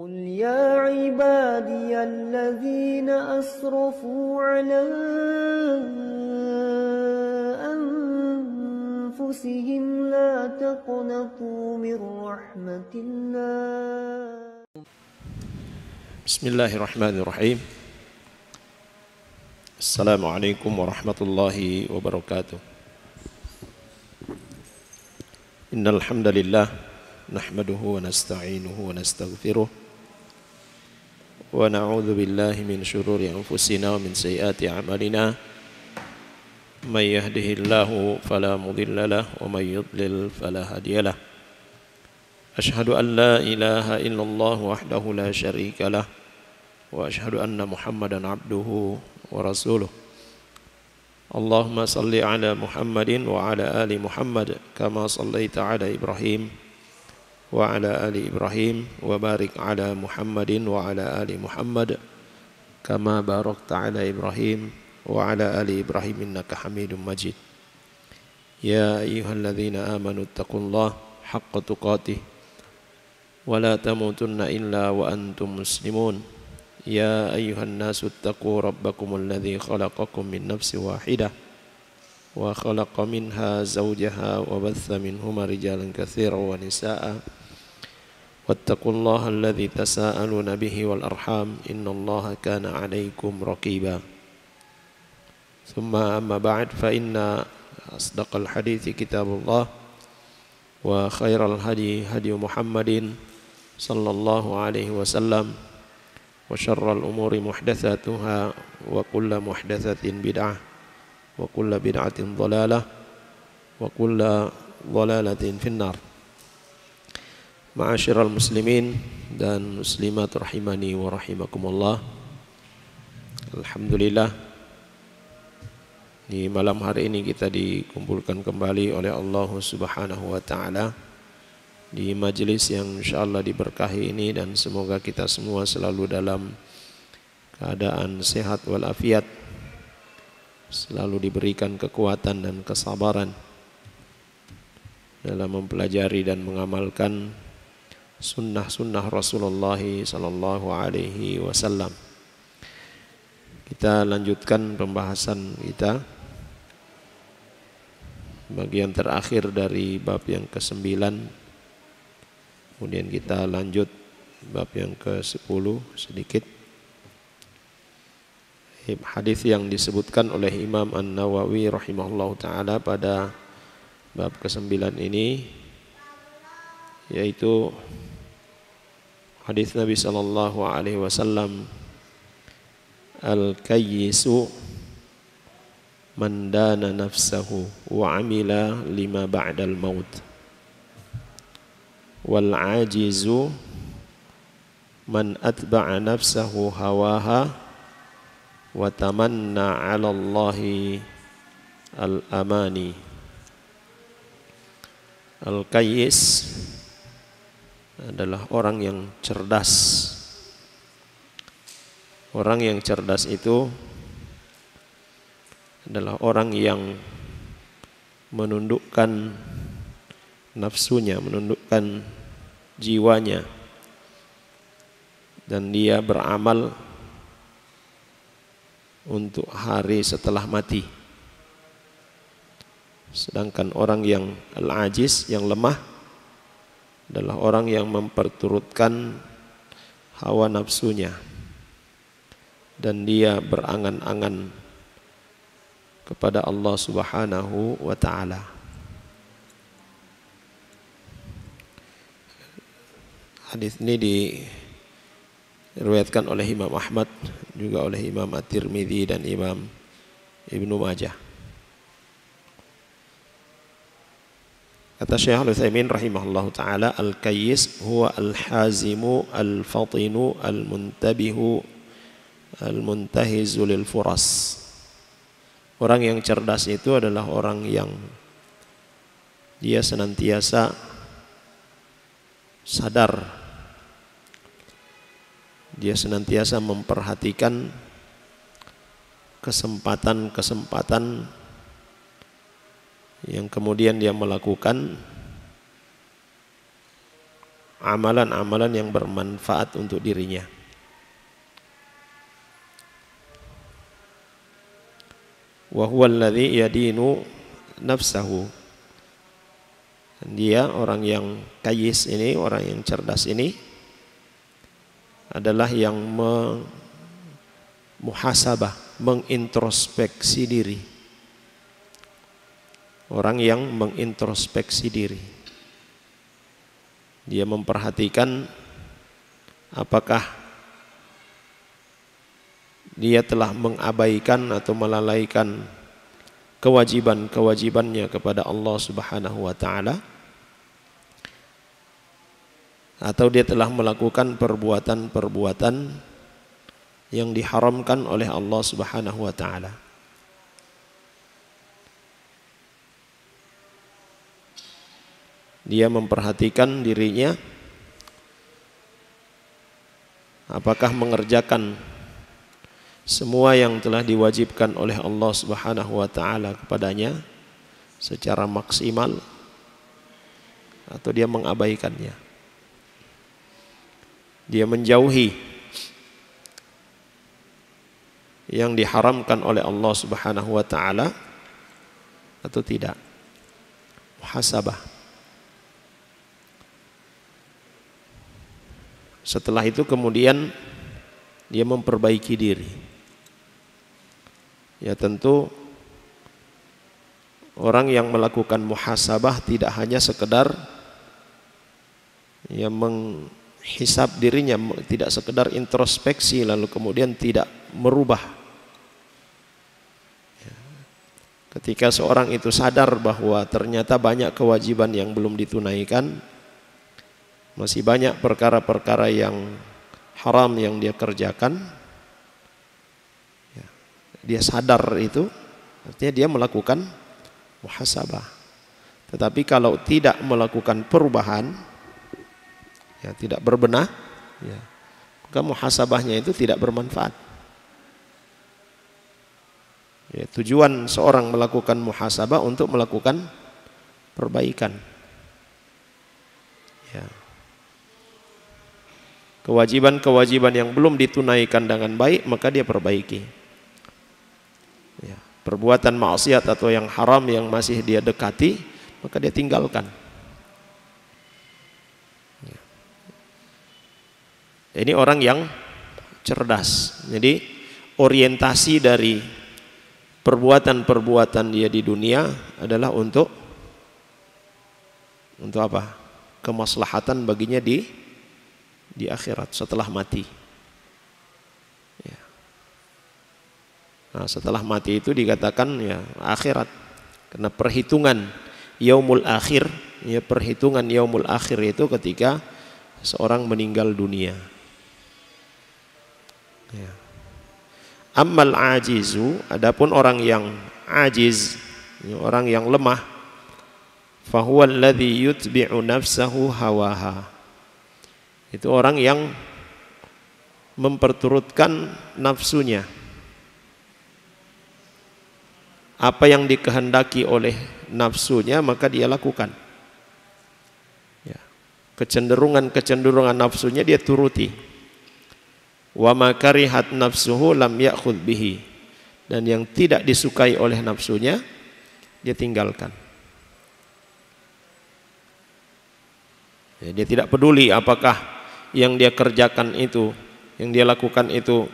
قل يا عبادي الذين أسرفوا على أنفسهم لا تقنطوا من رحمة الله. بسم الله الرحمن الرحيم. السلام عليكم ورحمة الله وبركاته. إن الحمد لله نحمده ونستعينه ونستغفره ونعوذ بالله من شرور أنفسنا ومن سيئات أعمالنا من يهده الله فلا مضل له ومن يضلل فلا هادي له. أشهد أن لا إله إلا الله وحده لا شريك له وأشهد أن محمدا عبده ورسوله. اللهم صل على محمد وعلى آل محمد كما صليت على إبراهيم وعلى آل إبراهيم وبارك على محمد وعلى آل محمد كما باركت على إبراهيم وعلى آل إبراهيم إنك حميد مجيد. يا أيها الذين آمنوا اتقوا الله حق تقاته ولا تموتن إلا وأنتم مسلمون. يا أيها الناس اتقوا ربكم الذي خلقكم من نفس واحدة وخلق منها زوجها وبث منهما رجالا كثيرا ونساء واتقوا الله الذي تساءلون به والأرحام إن الله كان عليكم رقيبا. ثم أما بعد فإن أصدق الحديث كتاب الله وخير الهدي هدي محمد صلى الله عليه وسلم وشر الأمور محدثاتها وكل محدثة بدعة وكل بدعة ضلالة وكل ضلالة في النار. Ma'asyiral muslimin dan muslimat rahimani wa rahimakumullah. Alhamdulillah, di malam hari ini kita dikumpulkan kembali oleh Allah Subhanahu wa taala di majelis yang insyaallah diberkahi ini, dan semoga kita semua selalu dalam keadaan sehat walafiat, selalu diberikan kekuatan dan kesabaran dalam mempelajari dan mengamalkan sunnah-sunnah Rasulullah sallallahu alaihi wasallam. Kita lanjutkan pembahasan kita bagian terakhir dari bab yang ke-9. Kemudian kita lanjut bab yang ke-10 sedikit. Hadis yang disebutkan oleh Imam An-Nawawi rahimahullahu taala pada bab ke-9 ini yaitu hadis Nabi sallallahu alaihi wasallam, al-kayyisu man dana nafsahu wa amila lima ba'dal maut wal ajizu man atba'a nafsahu hawaha wa tamanna 'ala Allahi al-amani. Al-kayyis adalah orang yang cerdas. Orang yang cerdas itu adalah orang yang menundukkan nafsunya, menundukkan jiwanya, dan dia beramal untuk hari setelah mati. Sedangkan orang yang al-ajiz, yang lemah, adalah orang yang memperturutkan hawa nafsunya dan dia berangan-angan kepada Allah Subhanahu wa taala. Hadis ini diriwayatkan oleh Imam Ahmad, juga oleh Imam At-Tirmidzi dan Imam Ibnu Majah. Kata Syekh Al-Utsaimin rahimahullahu taala, al-kayyis huwa al-hazimu al-fatinu al-muntabihu al-muntahizu lil furas. Orang yang cerdas itu adalah orang yang dia senantiasa sadar, dia senantiasa memperhatikan kesempatan-kesempatan yang kemudian dia melakukan amalan-amalan yang bermanfaat untuk dirinya. Wa huwa alladhi yadinu nafsahu. Dia orang yang kayis ini, orang yang cerdas ini adalah yang muhasabah, mengintrospeksi diri. Orang yang mengintrospeksi diri. Dia memperhatikan apakah dia telah mengabaikan atau melalaikan kewajiban-kewajibannya kepada Allah Subhanahu wa taala, atau dia telah melakukan perbuatan-perbuatan yang diharamkan oleh Allah Subhanahu wa taala. Dia memperhatikan dirinya apakah mengerjakan semua yang telah diwajibkan oleh Allah Subhanahu wa taala kepadanya secara maksimal atau dia mengabaikannya. Dia menjauhi yang diharamkan oleh Allah Subhanahu wa taala atau tidak. Muhasabah. Setelah itu kemudian dia memperbaiki diri. Ya tentu orang yang melakukan muhasabah tidak hanya sekedar ya menghisab dirinya, tidak sekedar introspeksi lalu kemudian tidak merubah. Ketika seorang itu sadar bahwa ternyata banyak kewajiban yang belum ditunaikan, masih banyak perkara-perkara yang haram yang dia kerjakan, dia sadar itu, artinya dia melakukan muhasabah. Tetapi kalau tidak melakukan perubahan, ya tidak berbenah, ya, maka muhasabahnya itu tidak bermanfaat. Ya, tujuan seorang melakukan muhasabah untuk melakukan perbaikan. Ya. Kewajiban-kewajiban yang belum ditunaikan dengan baik maka dia perbaiki. Ya, perbuatan maksiat atau yang haram yang masih dia dekati maka dia tinggalkan. Ya. Ini orang yang cerdas. Jadi orientasi dari perbuatan-perbuatan dia di dunia adalah untuk apa? Kemaslahatan baginya di akhirat setelah mati. Ya. Nah, setelah mati itu dikatakan ya akhirat, karena perhitungan yaumul akhir, ya perhitungan yaumul akhir itu ketika seorang meninggal dunia. Ya. Ammal ajizu, adapun orang yang ajiz, ya, orang yang lemah, fahuwa alladhi yutbi'u nafsahu hawaha. Itu orang yang memperturutkan nafsunya. Apa yang dikehendaki oleh nafsunya maka dia lakukan. Ya. Kecenderungan-kecenderungan nafsunya dia turuti. Wa ma karihat nafsuhu lam ya'khudh bihi. Dan yang tidak disukai oleh nafsunya dia tinggalkan. Ya, dia tidak peduli apakah yang dia kerjakan itu, yang dia lakukan itu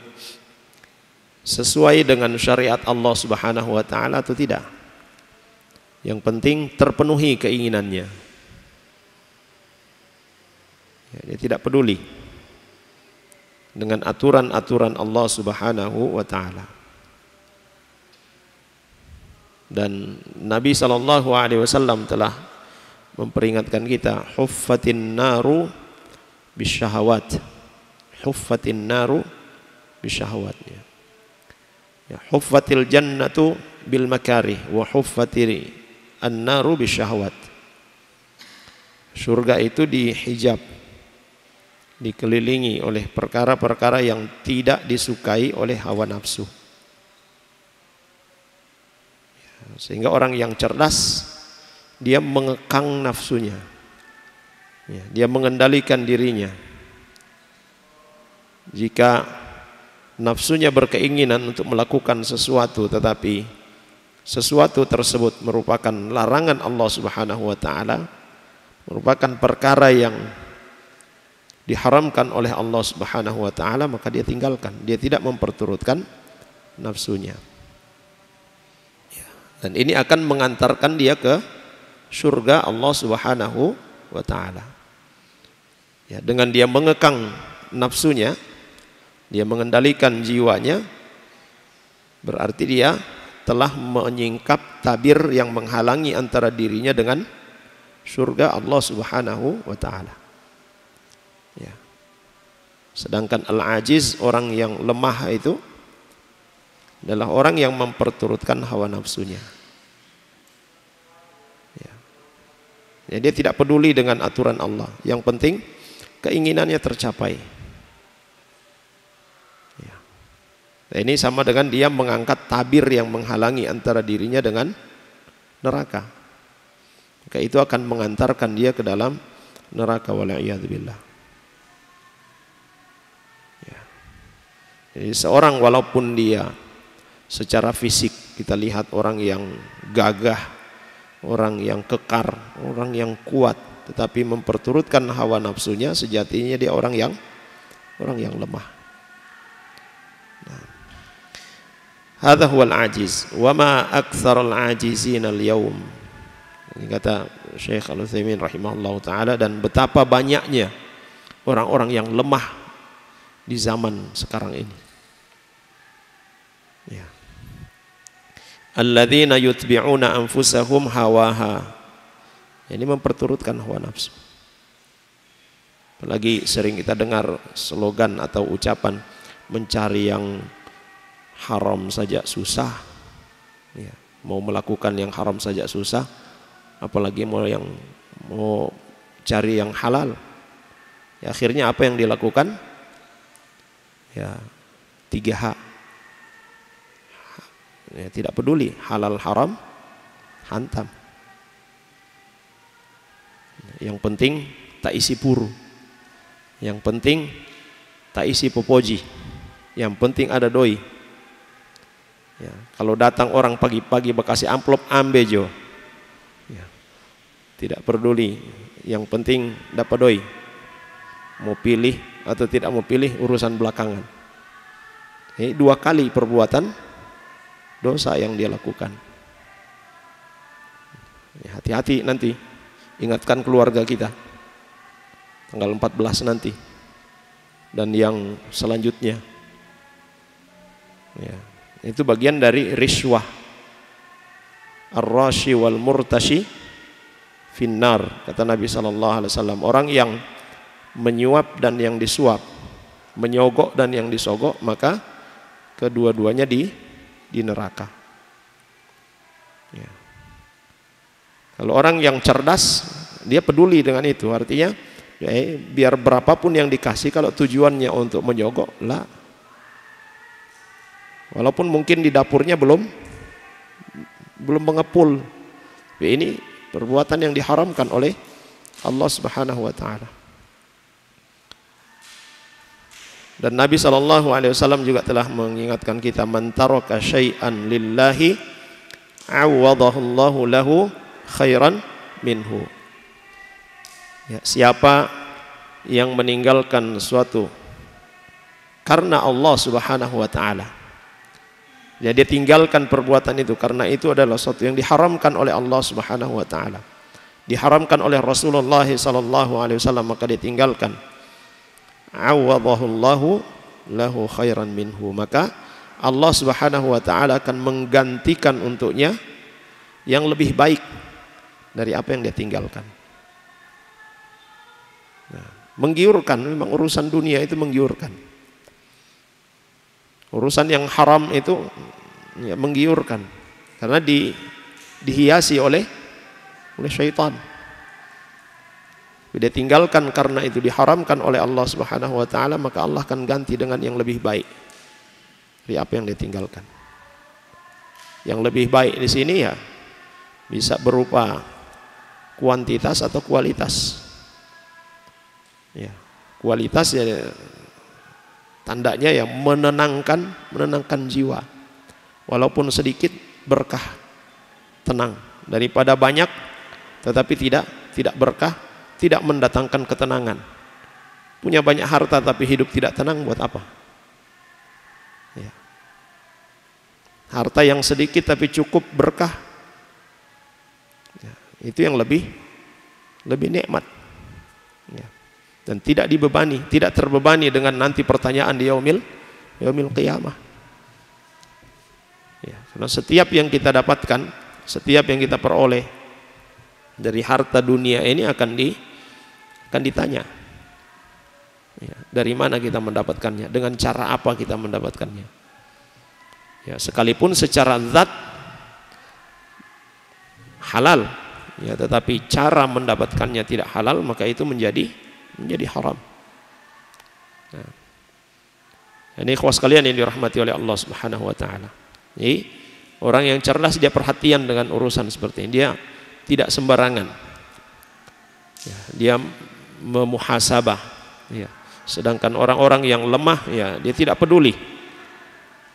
sesuai dengan syariat Allah Subhanahu wa taala atau tidak. Yang penting terpenuhi keinginannya. Ya, dia tidak peduli dengan aturan-aturan Allah Subhanahu wa taala. Dan Nabi sallallahu alaihi wasallam telah memperingatkan kita, huffatin naru bisyahawat. Huffatin naru bisyahawat. Ya, huffatil jannatu bil makarih wa huffatil an-naru bisyahawat. Surga itu dihijab, dikelilingi oleh perkara-perkara yang tidak disukai oleh hawa nafsu. Sehingga orang yang cerdas dia mengekang nafsunya. Ya, dia mengendalikan dirinya. Jika nafsunya berkeinginan untuk melakukan sesuatu, tetapi sesuatu tersebut merupakan larangan Allah Subhanahu wa taala, merupakan perkara yang diharamkan oleh Allah Subhanahu wa taala, maka dia tinggalkan. Dia tidak memperturutkan nafsunya. Dan ini akan mengantarkan dia ke surga Allah Subhanahu wa taala. Ya, dengan dia mengekang nafsunya, dia mengendalikan jiwanya, berarti dia telah menyingkap tabir yang menghalangi antara dirinya dengan surga Allah Subhanahu wa taala. Ya. Sedangkan al-ajiz, orang yang lemah itu adalah orang yang memperturutkan hawa nafsunya. Ya. Ya, dia tidak peduli dengan aturan Allah. Yang penting keinginannya tercapai. Ya. Nah, ini sama dengan dia mengangkat tabir yang menghalangi antara dirinya dengan neraka. Maka itu akan mengantarkan dia ke dalam neraka, wala'iyadzubillah. Ya. Jadi seorang walaupun dia secara fisik kita lihat orang yang gagah, orang yang kekar, orang yang kuat, tetapi memperturutkan hawa nafsunya, sejatinya dia orang yang lemah. Hadza huwal ajiz wa ma aktsarul ajizin al-yaum. Ini kata Syekh Al-Utsaimin rahimahullah taala, dan betapa banyaknya orang-orang yang lemah di zaman sekarang ini. Ya. Alladzina yutbi'una anfusahum hawaha. Ini memperturutkan hawa nafsu. Apalagi sering kita dengar slogan atau ucapan, mencari yang haram saja susah. Ya, mau melakukan yang haram saja susah, apalagi mau cari yang halal. Ya, akhirnya apa yang dilakukan? Ya, 3H. Ya, tidak peduli halal haram, hantam. Yang penting tak isi puru, yang penting tak isi popoji, yang penting ada doi. Ya, kalau datang orang pagi-pagi bekasi amplop ambejo, ya, tidak peduli, yang penting dapat doi. Mau pilih atau tidak mau pilih urusan belakangan. Ini 2 kali perbuatan dosa yang dia lakukan. Ya, hati-hati nanti, ingatkan keluarga kita tanggal 14 nanti dan yang selanjutnya. Ya, itu bagian dari riswah. Ar-rashi wal murtashi finnar, kata Nabi SAW. Orang yang menyuap dan yang disuap, menyogok dan yang disogok, maka kedua-duanya di neraka. Ya. Kalau orang yang cerdas, dia peduli dengan itu. Artinya biar berapapun yang dikasih, kalau tujuannya untuk menyogok, lah. Walaupun mungkin di dapurnya belum mengepul. Ini perbuatan yang diharamkan oleh Allah Subhanahu wa taala. Dan Nabi SAW juga telah mengingatkan kita, man taraka syai'an lillahi awadahullahu lahu khairan minhu. Ya, siapa yang meninggalkan sesuatu karena Allah Subhanahu wa taala, ya, dia tinggalkan perbuatan itu karena itu adalah sesuatu yang diharamkan oleh Allah Subhanahu wa taala, diharamkan oleh Rasulullah SAW, maka dia tinggalkan. Awadahullahu lahu khairan minhu, maka Allah Subhanahu wa taala akan menggantikan untuknya yang lebih baik dari apa yang dia tinggalkan. Nah, menggiurkan, memang urusan dunia itu menggiurkan. Urusan yang haram itu ya, menggiurkan karena dihiasi oleh syaitan. Dia tinggalkan karena itu diharamkan oleh Allah Subhanahu wa taala, maka Allah akan ganti dengan yang lebih baik dari apa yang dia tinggalkan. Yang lebih baik di sini ya bisa berupa kuantitas atau kualitas. Ya, kualitas ya tandanya ya menenangkan jiwa. Walaupun sedikit berkah, tenang, daripada banyak tetapi tidak berkah, tidak mendatangkan ketenangan. Punya banyak harta tapi hidup tidak tenang, buat apa? Ya. Harta yang sedikit tapi cukup berkah, ya, itu yang lebih nikmat. Ya. Dan tidak dibebani, tidak terbebani dengan nanti pertanyaan di yaumil qiyamah. Ya, karena setiap yang kita dapatkan, setiap yang kita peroleh dari harta dunia ini akan ditanya. Ya, dari mana kita mendapatkannya? Dengan cara apa kita mendapatkannya? Ya, sekalipun secara zat halal, ya, tetapi cara mendapatkannya tidak halal, maka itu menjadi haram. Nah, ini ikhwas sekalian yang dirahmati oleh Allah Subhanahu wa taala. Jadi orang yang cerdas dia perhatian dengan urusan seperti ini. Dia tidak sembarangan. Ya, dia memuhasabah. Ya. Sedangkan orang-orang yang lemah, ya, dia tidak peduli,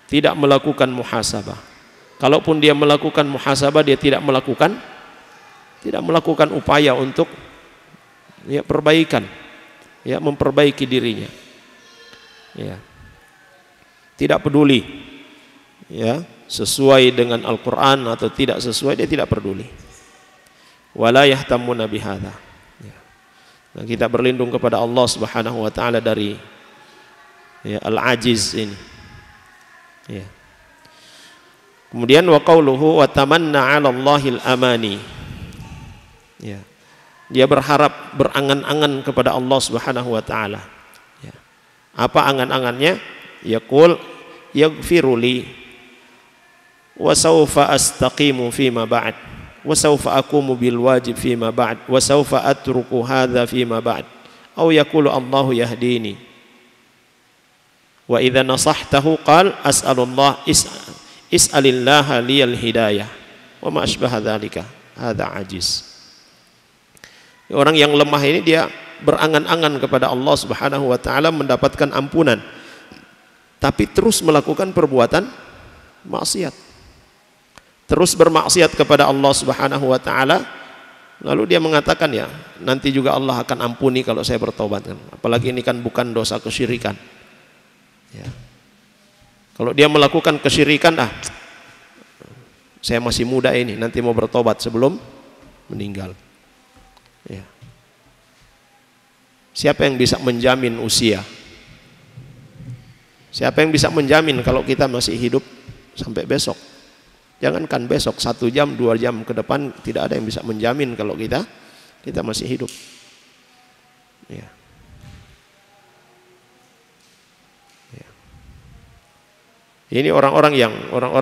tidak melakukan muhasabah. Kalaupun dia melakukan muhasabah, dia tidak melakukan upaya untuk ya perbaikan, ya, memperbaiki dirinya. Ya. Tidak peduli, ya, sesuai dengan Al-Quran atau tidak sesuai, dia tidak peduli. Wala yahtamuna bihadza. Nah, kita berlindung kepada Allah Subhanahu wa taala dari ya, al-ajiz ini. Ya. Kemudian wa qauluhu wa tamanna 'ala Allahil amani. Ya. Dia berharap, berangan-angan kepada Allah Subhanahu wa taala. Ya. Apa angan-angannya? Yaqul yaghfiruli wa sawfa astaqimu fima ba'd. وسوف أقوم بالواجب فيما بعد وسوف أترك هذا فيما بعد أو يقول الله يهديني وإذا نصحته قال أسأل الله اسأل الله لي الهداية وما أشبه ذلك هذا عجز. Orang yang lemah ini dia berangan-angan kepada Allah Subhanahu wa taala mendapatkan ampunan, tapi terus melakukan perbuatan maksiat. Terus bermaksiat kepada Allah Subhanahu wa taala, lalu dia mengatakan, ya, nanti juga Allah akan ampuni kalau saya bertobat. Apalagi ini kan bukan dosa kesyirikan. Ya. Kalau dia melakukan kesyirikan, saya masih muda ini, nanti mau bertobat sebelum meninggal. Ya. Siapa yang bisa menjamin usia? Siapa yang bisa menjamin kalau kita masih hidup sampai besok? Jangankan besok, 1 jam, 2 jam ke depan, tidak ada yang bisa menjamin kalau kita masih hidup. Ya. Ya. Ini orang-orang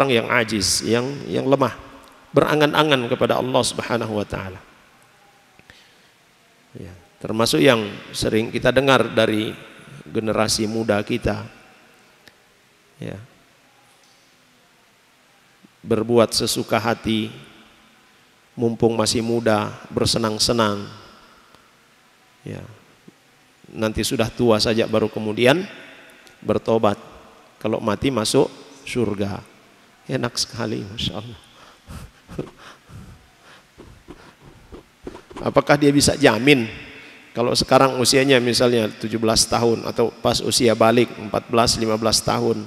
yang ajiz, yang lemah, berangan-angan kepada Allah Subhanahu wa taala. Ya. Termasuk yang sering kita dengar dari generasi muda kita. Ya. Berbuat sesuka hati, mumpung masih muda, bersenang-senang. Ya. Nanti sudah tua saja baru kemudian bertobat. Kalau mati masuk surga. Enak sekali, Masya Allah. Apakah dia bisa jamin kalau sekarang usianya misalnya 17 tahun atau pas usia balik 14-15 tahun,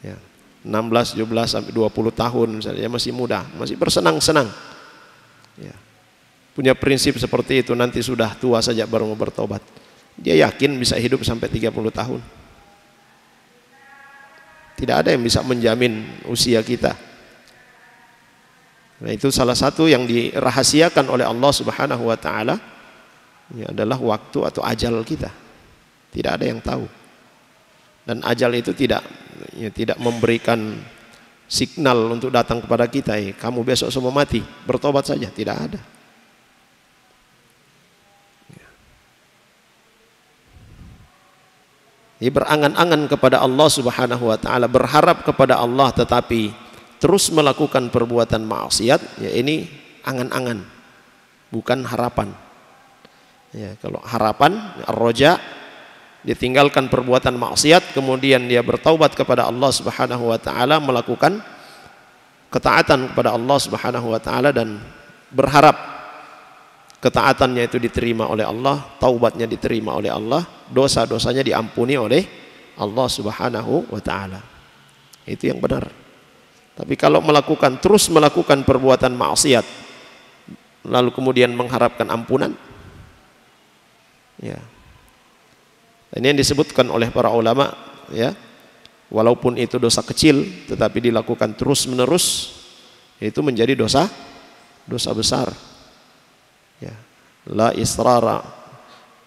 ya, 16, 17 sampai 20 tahun misalnya, masih muda, masih bersenang-senang. Ya. Punya prinsip seperti itu, nanti sudah tua saja baru mau bertobat. Dia yakin bisa hidup sampai 30 tahun. Tidak ada yang bisa menjamin usia kita. Nah, itu salah satu yang dirahasiakan oleh Allah Subhanahu wa taala, ini adalah waktu atau ajal kita. Tidak ada yang tahu. Dan ajal itu tidak memberikan signal untuk datang kepada kita, kamu besok semua mati, bertobat saja, tidak ada. Ini berangan-angan kepada Allah Subhanahu wa taala, berharap kepada Allah tetapi terus melakukan perbuatan maksiat, ya ini angan-angan, bukan harapan. Ya, kalau harapan, ar-raja, ditinggalkan perbuatan maksiat, kemudian dia bertaubat kepada Allah Subhanahu wa taala, melakukan ketaatan kepada Allah Subhanahu wa taala dan berharap ketaatannya itu diterima oleh Allah, taubatnya diterima oleh Allah, dosa-dosanya diampuni oleh Allah Subhanahu wa taala. Itu yang benar. Tapi kalau terus melakukan perbuatan maksiat lalu kemudian mengharapkan ampunan, ya. Ini yang disebutkan oleh para ulama, ya. Walaupun itu dosa kecil tetapi dilakukan terus-menerus, itu menjadi dosa besar. Ya. La israra,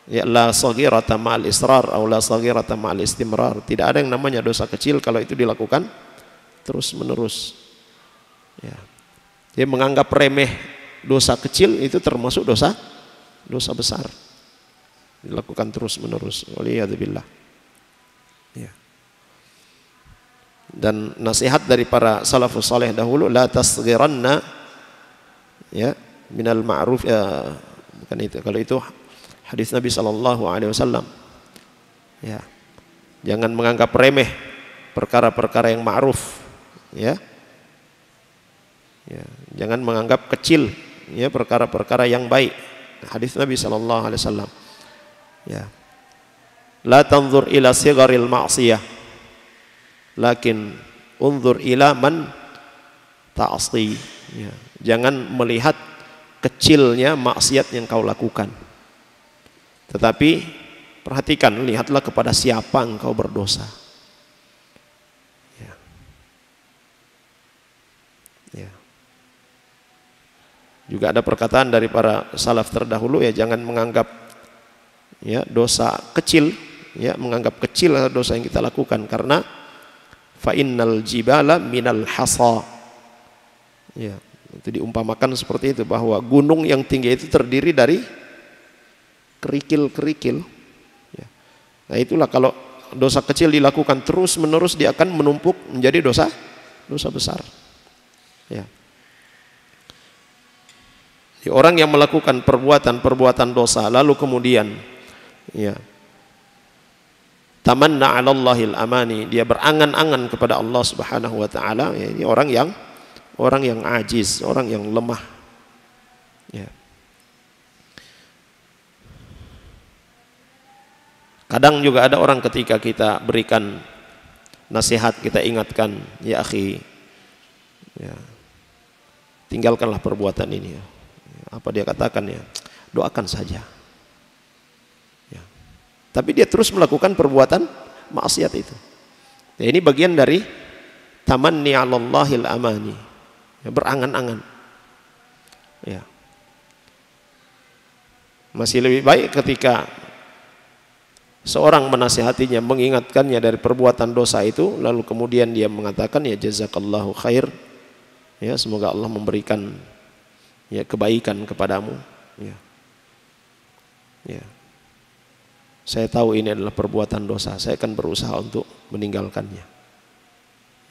ya, la saghirata ma'al israr atau la saghirata ma'al istimrar. Tidak ada yang namanya dosa kecil kalau itu dilakukan terus-menerus. Ya. Dia menganggap remeh dosa kecil, itu termasuk dosa besar. Dilakukan terus-menerus. Waliyadzubillah. Ya. Dan nasihat dari para salafus saleh dahulu, la tasghiranna, ya, minal ma'ruf, ya, bukan itu. Kalau itu hadis Nabi sallallahu alaihi wasallam. Ya. Jangan menganggap remeh perkara-perkara yang ma'ruf, ya. Ya, jangan menganggap kecil, ya, perkara-perkara yang baik. Hadis Nabi sallallahu alaihi wasallam. Ya. La tanzur ila sigharil ma'siyah, lakin unzur ila man ta'asi. Ya. Jangan melihat kecilnya maksiat yang kau lakukan, tetapi perhatikan, lihatlah kepada siapa engkau berdosa. Ya. Ya. Juga ada perkataan dari para salaf terdahulu, ya, jangan menganggap, ya, dosa kecil, ya, menganggap kecil dosa yang kita lakukan, karena fa innal jibala minal hasa. Ya, itu diumpamakan seperti itu, bahwa gunung yang tinggi itu terdiri dari kerikil-kerikil. Ya. Nah, itulah kalau dosa kecil dilakukan terus-menerus, dia akan menumpuk menjadi dosa besar. Ya. Jadi, orang yang melakukan perbuatan dosa lalu kemudian, ya, tamanna 'ala Allahil amani, dia berangan-angan kepada Allah Subhanahu wa taala, ya, ini orang yang ajiz, orang yang lemah. Ya. Kadang juga ada orang ketika kita berikan nasihat, kita ingatkan, ya akhi, ya, tinggalkanlah perbuatan ini. Ya. Apa dia katakan, ya? Doakan saja. Ya. Tapi dia terus melakukan perbuatan maksiat itu. Ya, ini bagian dari tamanni 'alallahil amani. Ya, berangan-angan. Ya. Masih lebih baik ketika seorang menasihatinya, mengingatkannya dari perbuatan dosa itu, lalu kemudian dia mengatakan, ya jazakallahu khair, ya, semoga Allah memberikan, ya, kebaikan kepadamu. Ya. Ya. Saya tahu ini adalah perbuatan dosa, saya akan berusaha untuk meninggalkannya.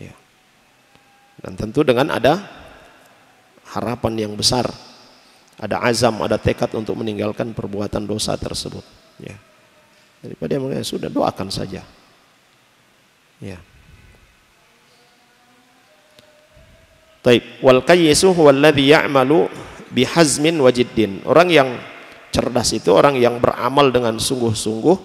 Ya. Dan tentu dengan ada harapan yang besar, ada azam, ada tekad untuk meninggalkan perbuatan dosa tersebut. Ya. Daripada yang sudah, doakan saja. Ya. Taib. Wal qayyisu huwallazi ya'malu bihazmin wa jiddin. Orang yang cerdas itu orang yang beramal dengan sungguh-sungguh,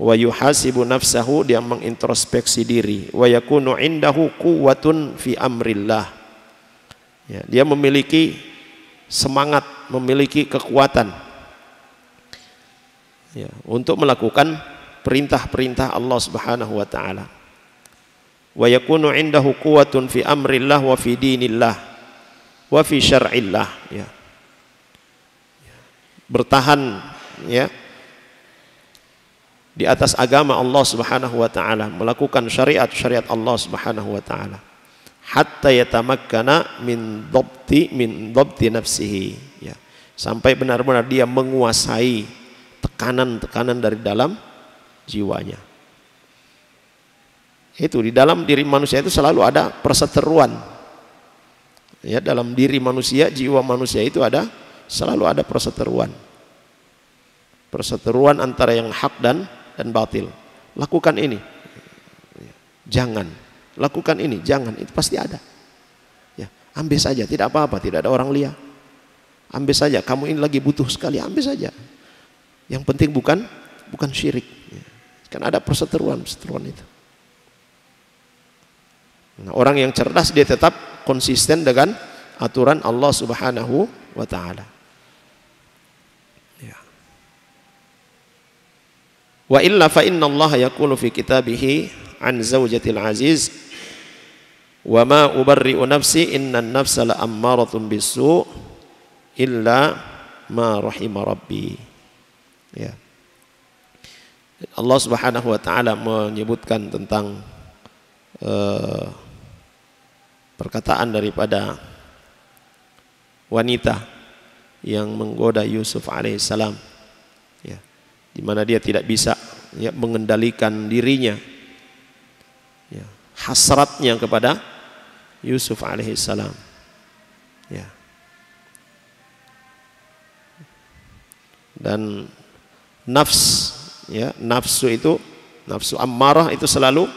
wa yuhasibu nafsahu, dia mengintrospeksi diri, wa yakunu indahu quwwatun fi amrillah. Ya, dia memiliki semangat, memiliki kekuatan, ya, untuk melakukan perintah-perintah Allah Subhanahu wa taala. Wa yakunu indahu quwwatun fi amrillah wa fi dinillah wa fi syar'illah. Ya. Bertahan, ya, di atas agama Allah Subhanahu wa taala, melakukan syariat Allah Subhanahu wa taala, hatta yatamakkana min dhabti nafsihi, ya, sampai benar-benar dia menguasai tekanan-tekanan dari dalam jiwanya. Itu di dalam diri manusia itu selalu ada perseteruan. Ya, dalam diri manusia, jiwa manusia itu selalu ada perseteruan. perseteruan antara yang hak dan batil. Lakukan ini, jangan. Lakukan ini, jangan. Itu pasti ada. Ya, ambil saja, tidak apa-apa, tidak ada orang lihat. Ambil saja, kamu ini lagi butuh sekali, ambil saja. Yang penting bukan syirik. Ya. Kan ada perseteruan itu. Nah, orang yang cerdas dia tetap konsisten dengan aturan Allah Subhanahu wa taala. Ya. Wa illa fa inna Allah yaqulu fi kitabihi an zawjatil aziz wa ma ubarri'u nafsi innan nafsa la ammaratun bisu' illa ma rahima rabbi. Ya. Allah Subhanahu wa taala menyebutkan tentang perkataan daripada wanita yang menggoda Yusuf alaihissalam, ya, di mana dia tidak bisa, ya, mengendalikan dirinya, ya, hasratnya kepada Yusuf alaihissalam, ya. Dan nafsu itu, nafsu ammarah itu selalu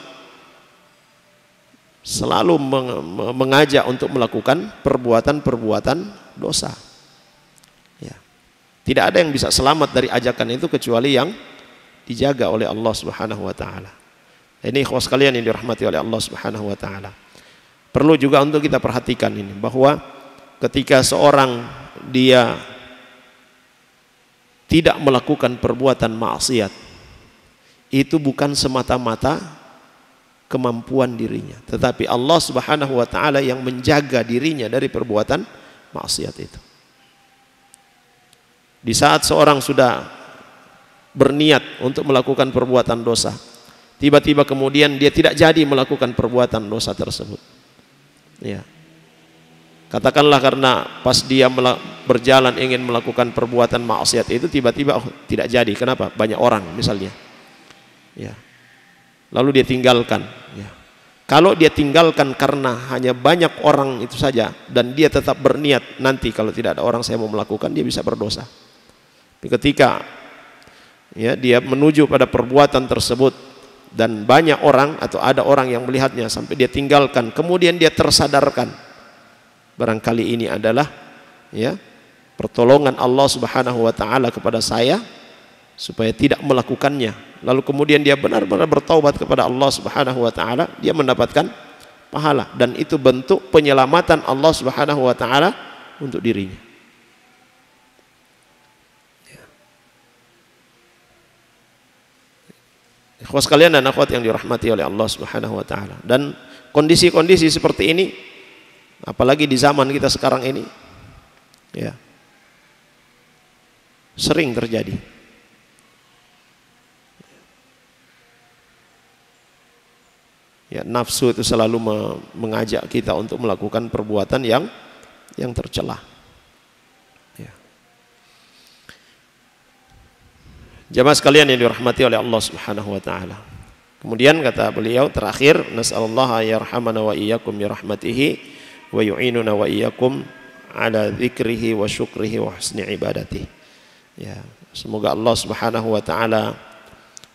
mengajak untuk melakukan perbuatan-perbuatan dosa. Ya. Tidak ada yang bisa selamat dari ajakan itu kecuali yang dijaga oleh Allah Subhanahu wa taala. Ini ikhwas sekalian yang dirahmati oleh Allah Subhanahu wa taala. Perlu juga untuk kita perhatikan ini, bahwa ketika seorang dia tidak melakukan perbuatan maksiat, itu bukan semata-mata kemampuan dirinya, tetapi Allah Subhanahu wa taala yang menjaga dirinya dari perbuatan maksiat itu. Di saat seorang sudah berniat untuk melakukan perbuatan dosa, tiba-tiba kemudian dia tidak jadi melakukan perbuatan dosa tersebut. Ya. Katakanlah karena pas dia berjalan ingin melakukan perbuatan maksiat itu tiba-tiba tidak jadi. Kenapa? Banyak orang misalnya. Ya. Lalu dia tinggalkan. Ya. Kalau dia tinggalkan karena hanya banyak orang itu saja, dan dia tetap berniat nanti kalau tidak ada orang saya mau melakukan, dia bisa berdosa. Tapi ketika, ya, dia menuju pada perbuatan tersebut dan banyak orang atau ada orang yang melihatnya sampai dia tinggalkan, kemudian dia tersadarkan, barangkali ini adalah, ya, pertolongan Allah Subhanahu wa taala kepada saya supaya tidak melakukannya. Lalu kemudian dia benar-benar bertaubat kepada Allah Subhanahu wa taala, dia mendapatkan pahala, dan itu bentuk penyelamatan Allah Subhanahu wa taala untuk dirinya. Ikhwas sekalian dan akhwat yang dirahmati oleh Allah Subhanahu wa taala. Dan kondisi-kondisi seperti ini apalagi di zaman kita sekarang ini, ya, sering terjadi. Ya, nafsu itu selalu mengajak kita untuk melakukan perbuatan yang tercela. Ya. Jamaah sekalian yang dirahmati oleh Allah Subhanahu wa taala. Kemudian kata beliau terakhir, nas'allaha yarhamana wa iyyakum bi rahmatihi wa yu'inuna wa iyyakum ala dzikrihi wa syukrihi wa husni ibadatihi. Ya, semoga Allah Subhanahu wa taala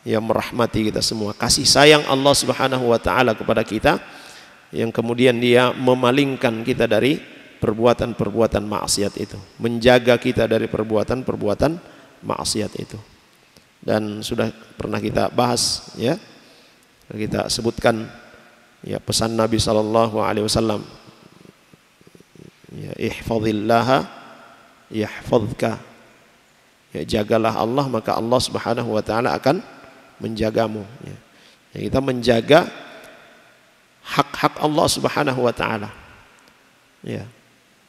yang merahmati kita semua, kasih sayang Allah Subhanahu wa taala kepada kita, yang kemudian dia memalingkan kita dari perbuatan-perbuatan maksiat itu, menjaga kita dari perbuatan-perbuatan maksiat itu. Dan sudah pernah kita bahas, ya, kita sebutkan, ya, pesan Nabi sallallahu alaihi wasallam, ya, ihfazillaha yahfazka, ya, jagalah Allah maka Allah Subhanahu wa taala akan menjagamu. Ya. Ya, kita menjaga hak-hak Allah Subhanahu wa taala. Ya.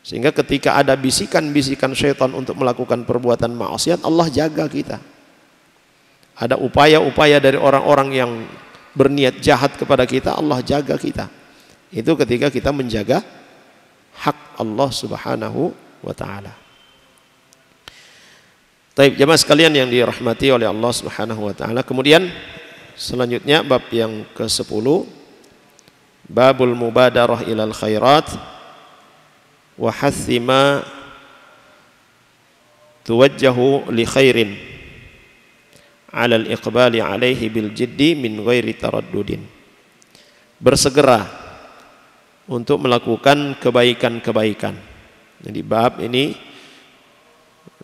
Sehingga ketika ada bisikan-bisikan syaitan untuk melakukan perbuatan maksiat, Allah jaga kita. Ada upaya-upaya dari orang-orang yang berniat jahat kepada kita, Allah jaga kita. Itu ketika kita menjaga hak Allah Subhanahu wa taala. Baik, jemaah sekalian yang dirahmati oleh Allah Subhanahu wa taala. Kemudian selanjutnya bab yang ke-10, babul mubadarah ilal khairat wa hathi ma tuwajjahu li khairin 'ala al-iqbali 'alaihi bil jiddi min ghairi taraddudin. Bersegera untuk melakukan kebaikan-kebaikan. Jadi bab ini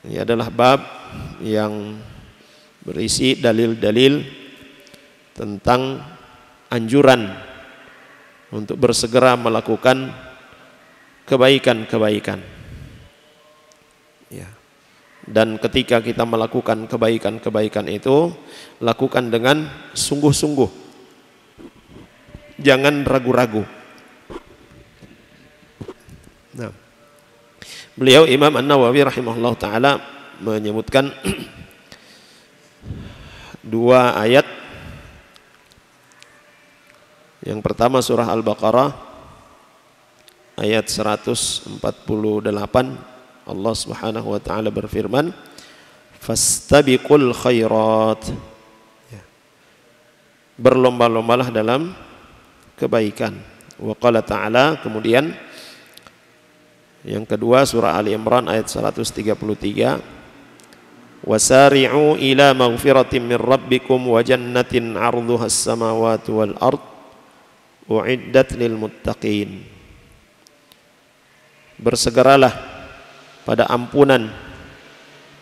adalah bab yang berisi dalil-dalil tentang anjuran untuk bersegera melakukan kebaikan-kebaikan. Ya. Dan ketika kita melakukan kebaikan-kebaikan itu, lakukan dengan sungguh-sungguh. Jangan ragu-ragu. Nah, beliau Imam An-Nawawi rahimahullah ta'ala menyebutkan dua ayat. Yang pertama surah Al-Baqarah ayat 148, Allah Subhanahu wa taala berfirman, fastabiqul khairat. Berlomba-lombalah dalam kebaikan. Wa qala ta'ala, kemudian yang kedua surah Ali Imran ayat 133, wasari'u ila maghfiratin min rabbikum wa jannatin 'arduhas samawati wal ard u'iddat lil muttaqin. Bersegeralah pada ampunan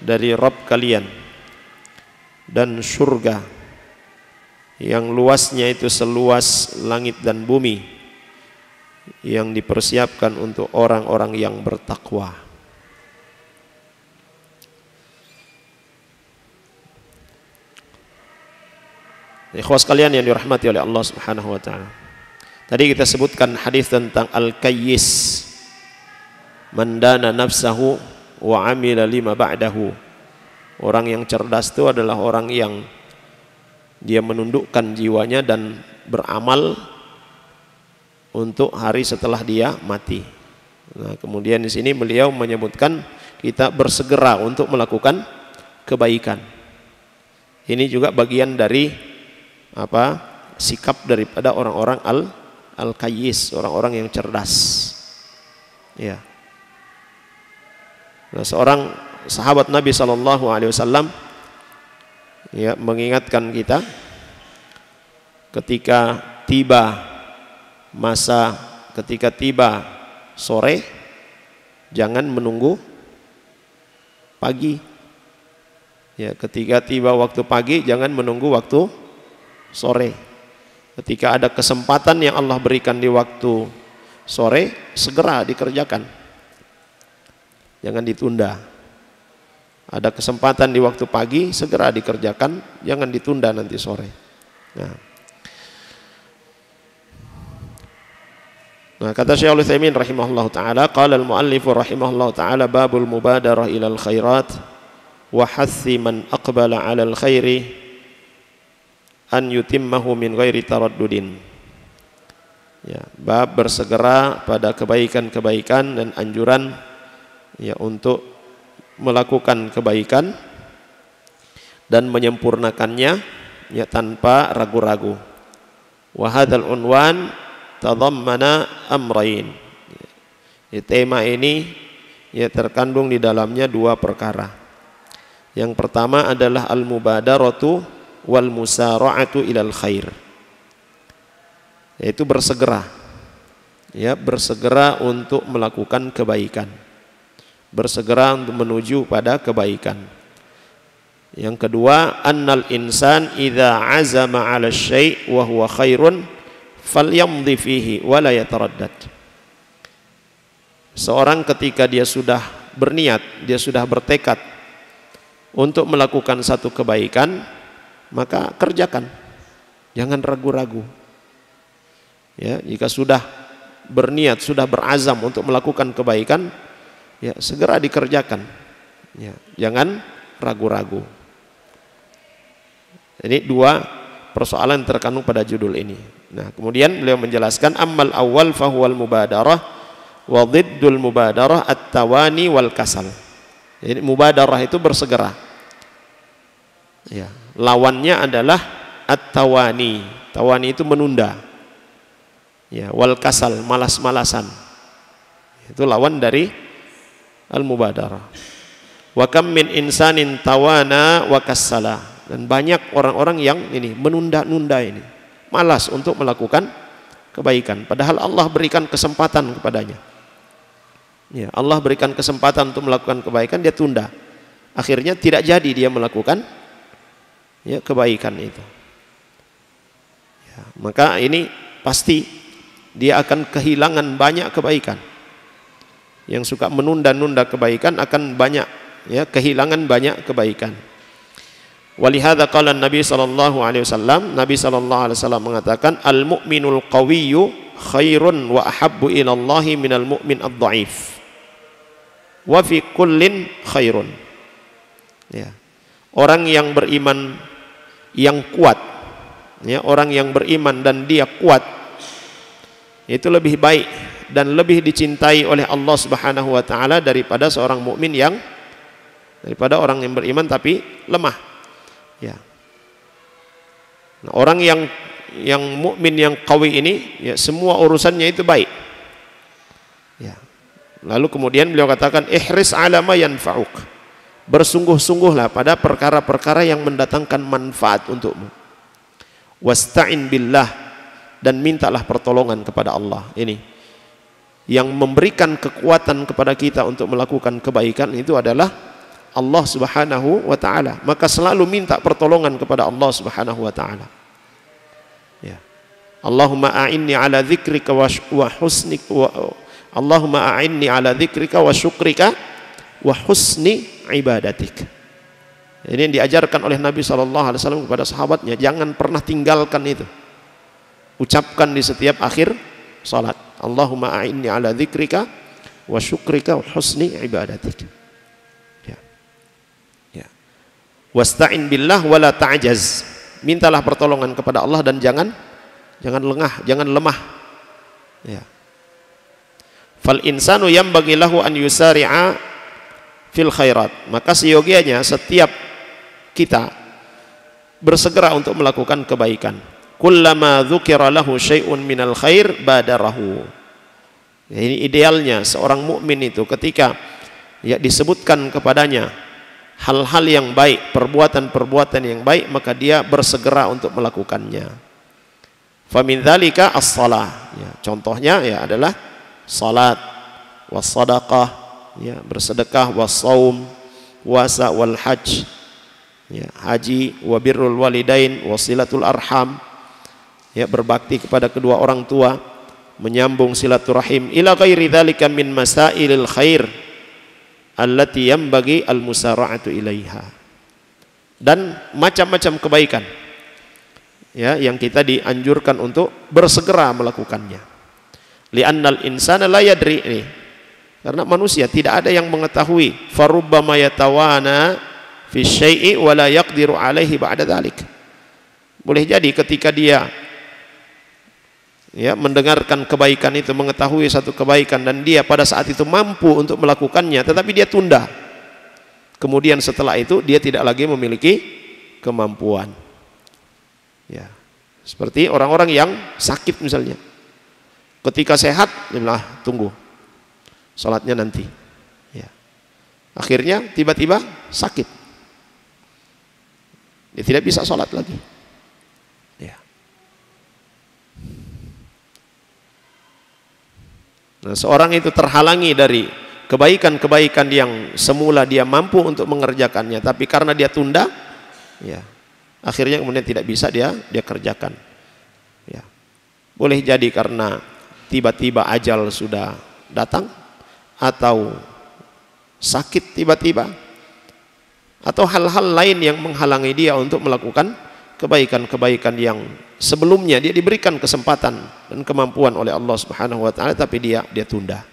dari Rabb kalian dan surga yang luasnya itu seluas langit dan bumi, yang dipersiapkan untuk orang-orang yang bertakwa. Ikhwas kalian yang dirahmati oleh Allah Subhanahu wa taala. Tadi kita sebutkan hadis tentang al-kayyis, man dana nafsahu wa amila lima ba'dahu. Orang yang cerdas itu adalah orang yang dia menundukkan jiwanya dan beramal untuk hari setelah dia mati. Nah, kemudian di sini beliau menyebutkan kita bersegera untuk melakukan kebaikan. Ini juga bagian dari sikap daripada orang-orang al-kayyis, orang-orang yang cerdas. Ya. Nah, seorang sahabat Nabi SAW ya mengingatkan kita ketika tiba sore, jangan menunggu pagi. Ya, ketika tiba waktu pagi, jangan menunggu waktu sore. Ketika ada kesempatan yang Allah berikan di waktu sore, segera dikerjakan. Jangan ditunda. Ada kesempatan di waktu pagi, segera dikerjakan, jangan ditunda nanti sore. Nah, kata Syaikh Utsaimin rahimahullah ta'ala, qala al-muallif rahimahullah ta'ala, babul mubadarah ilal khairat wa hathi man aqbala 'alal khairi an yutimmahu min ghairi taraddudin. Ya, bab bersegera pada kebaikan-kebaikan dan anjuran ya untuk melakukan kebaikan dan menyempurnakannya ya tanpa ragu-ragu. Wa hadzal unwan tadammana amrayn. Ya, tema ini ya terkandung di dalamnya dua perkara. Yang pertama adalah al-mubadaratu wal musara'atu ilal khair. Yaitu bersegera. Ya, bersegera untuk melakukan kebaikan. Bersegera untuk menuju pada kebaikan. Yang kedua, annal insan idza azama 'ala syai' wa huwa khairun falyamdhi fihi wa la yataraddad. Seorang ketika dia sudah berniat, dia sudah bertekad untuk melakukan satu kebaikan, maka kerjakan. Jangan ragu-ragu. Ya, jika sudah berniat, sudah berazam untuk melakukan kebaikan, ya segera dikerjakan. Ya, jangan ragu-ragu. Ini dua persoalan terkandung pada judul ini. Nah, kemudian beliau menjelaskan ammal awal fahuwal mubadarah wa dhiddul mubadarah at-tawani wal kasal. Jadi mubadarah itu bersegera. Ya, lawannya adalah at-tawani. Tawani itu menunda. Ya, wal kasal, malas-malasan. Itu lawan dari al-mubadarah. Wa kam min insanin tawana wa kassala. Dan banyak orang-orang yang ini menunda-nunda ini, malas untuk melakukan kebaikan. Padahal Allah berikan kesempatan kepadanya. Ya, Allah berikan kesempatan untuk melakukan kebaikan, dia tunda. Akhirnya tidak jadi dia melakukan ya kebaikan itu. Ya, maka ini pasti dia akan kehilangan banyak kebaikan. Yang suka menunda-nunda kebaikan akan banyak ya kehilangan banyak kebaikan. Walihada qala Nabi sallallahu alaihi wasallam, Nabi sallallahu alaihi wasallam mengatakan al-mu'minul qawiyyu khairun wa ahabbu ila Allah minal mu'min ad-dha'if. Wa fi kullin khairun. Ya. Orang yang beriman yang kuat, ya, orang yang beriman dan dia kuat itu lebih baik dan lebih dicintai oleh Allah Subhanahu wa taala daripada seorang mukmin yang daripada orang yang beriman tapi lemah. Ya. Nah, orang yang mukmin yang qawi ini ya semua urusannya itu baik. Ya. Lalu kemudian beliau katakan ihris ala ma yanfa'uk. Bersungguh-sungguhlah pada perkara-perkara yang mendatangkan manfaat untukmu. Wasta'in billah, dan mintalah pertolongan kepada Allah. Ini yang memberikan kekuatan kepada kita untuk melakukan kebaikan itu adalah Allah Subhanahu wa taala. Maka selalu minta pertolongan kepada Allah Subhanahu wa taala. Ya. Allahumma a'inni ala dzikrika wa husni Allahumma a'inni ala dzikrika wa syukrika wa husni ibadatik. Ini yang diajarkan oleh Nabi sallallahu alaihi wasallam kepada sahabatnya, jangan pernah tinggalkan itu. Ucapkan di setiap akhir salat. Allahumma a'inni ala dzikrika wa syukrika wa husni ibadatik. Wasta'in billah wala ta'jaz. Mintalah pertolongan kepada Allah dan jangan lengah, jangan lemah. Ya. Fal insanu yanbaghi lahu an yusari'a fil khairat. Maka seyogianya setiap kita bersegera untuk melakukan kebaikan. Kullama dzukira lahu syai'un minal khair badarahu. Ya, ini idealnya seorang mukmin itu ketika ya disebutkan kepadanya hal-hal yang baik, perbuatan-perbuatan yang baik, maka dia bersegera untuk melakukannya. Famin dzalika as-shalah. Ya, contohnya ya adalah salat, was-shadaqah, ya, bersedekah, was-shaum, puasa, wal hajj, ya, haji, wa birrul walidain, wasilatul arham, ya, berbakti kepada kedua orang tua, menyambung silaturahim, ila ghairi dzalika min masailil khair allati yanbaghi al-musara'atu ilaiha. Dan macam-macam kebaikan ya yang kita dianjurkan untuk bersegera melakukannya. Li'annal insana la yadri, karena manusia tidak ada yang mengetahui, farubbama yatawana fi syai'i wa la yaqdiru alaihi ba'da dzalik. Boleh jadi ketika dia ya mendengarkan kebaikan itu, mengetahui satu kebaikan dan dia pada saat itu mampu untuk melakukannya, tetapi dia tunda. Kemudian setelah itu dia tidak lagi memiliki kemampuan. Ya. Seperti orang-orang yang sakit misalnya. Ketika sehat, dia tunggu. Salatnya nanti. Ya. Akhirnya tiba-tiba sakit. Dia tidak bisa salat lagi. Nah, seorang itu terhalangi dari kebaikan-kebaikan yang semula dia mampu untuk mengerjakannya, tapi karena dia tunda, ya, akhirnya kemudian tidak bisa dia kerjakan. Ya. Boleh jadi karena tiba-tiba ajal sudah datang, atau sakit tiba-tiba, atau hal-hal lain yang menghalangi dia untuk melakukan kebaikan-kebaikan yang sebelumnya dia diberikan kesempatan dan kemampuan oleh Allah Subhanahu wa taala, tapi dia tunda.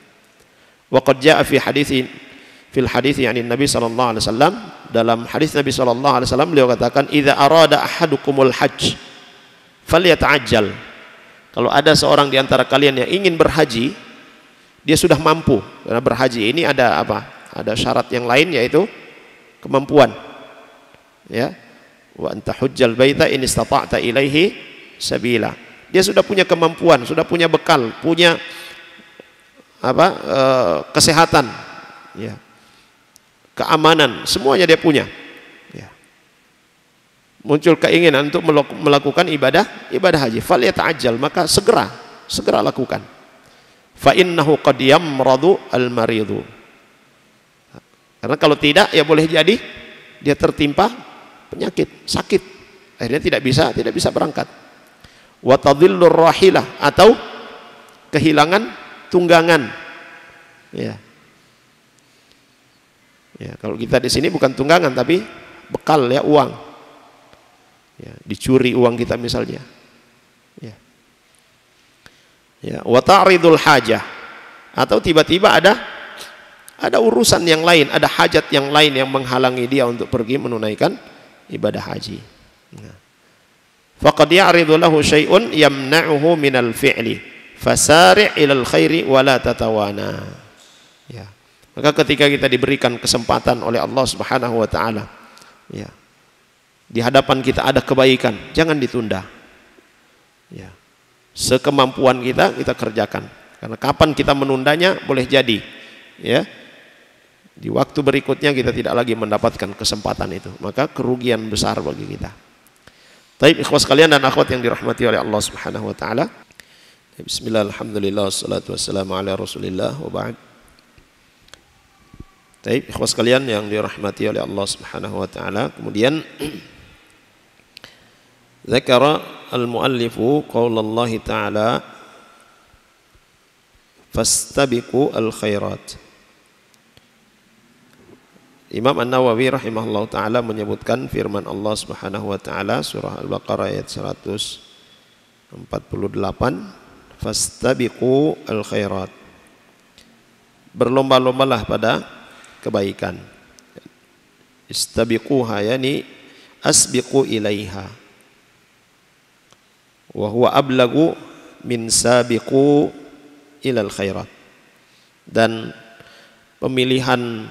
Wa qad jaa fi fil hadits yani Nabi sallallahu alaihi wasallam, dalam hadis Nabi sallallahu alaihi wasallam beliau katakan idza arada ahadukumul hajj falyata'ajjal. Kalau ada seorang di antara kalian yang ingin berhaji, dia sudah mampu, karena berhaji ini ada apa? Ada syarat yang lain, yaitu kemampuan. Ya. Wa anta hujjal baita in istata'ta ilaihi sabila. Dia sudah punya kemampuan, sudah punya bekal, punya kesehatan, ya, keamanan, semuanya dia punya. Ya. muncul keinginan untuk melakukan ibadah haji, falyata'ajjal, maka segera lakukan. Fa innahu qad yamradu al-maridu. Karena kalau tidak, ya boleh jadi dia tertimpa penyakit, sakit, akhirnya tidak bisa berangkat. Wa tadhillur rahilah, atau kehilangan tunggangan. Ya. Ya, kalau kita di sini bukan tunggangan tapi bekal, ya, uang. Ya, dicuri uang kita misalnya. Ya. Ya, wa ta'ridul hajah, atau tiba-tiba ada urusan yang lain, ada hajat yang lain yang menghalangi dia untuk pergi menunaikan ibadah haji. Nah. Faqad ya'ridu lahu syai'un yamna'uhu minal fi'li fasari' ilal khairi wa la tatawana. Ya. Maka ketika kita diberikan kesempatan oleh Allah Subhanahu wa taala, ya, di hadapan kita ada kebaikan, jangan ditunda. Ya. Sekemampuan kita kerjakan. Karena kapan kita menundanya boleh jadi, ya, di waktu berikutnya kita tidak lagi mendapatkan kesempatan itu, maka kerugian besar bagi kita. Baik, ikhwas sekalian dan akhwat yang dirahmati oleh Allah Subhanahu wa taala. Bismillah, alhamdulillah, wassalatu wassalamu ala Rasulillah, wa ba'd. Baik, ikhwas sekalian yang dirahmati oleh Allah Subhanahu wa taala, kemudian zakara al-muallifu qaulallahi ta'ala fastabiqu al-khairat. Imam An-Nawawi rahimahullah ta'ala menyebutkan firman Allah Subhanahu wa ta'ala surah Al-Baqarah ayat 148, fastabiqu al-khairat, berlomba-lombalah pada kebaikan. Istabiquha, yani asbiqu ilaiha, wa huwa ablagu min sabiqu ilal khairat. Dan pemilihan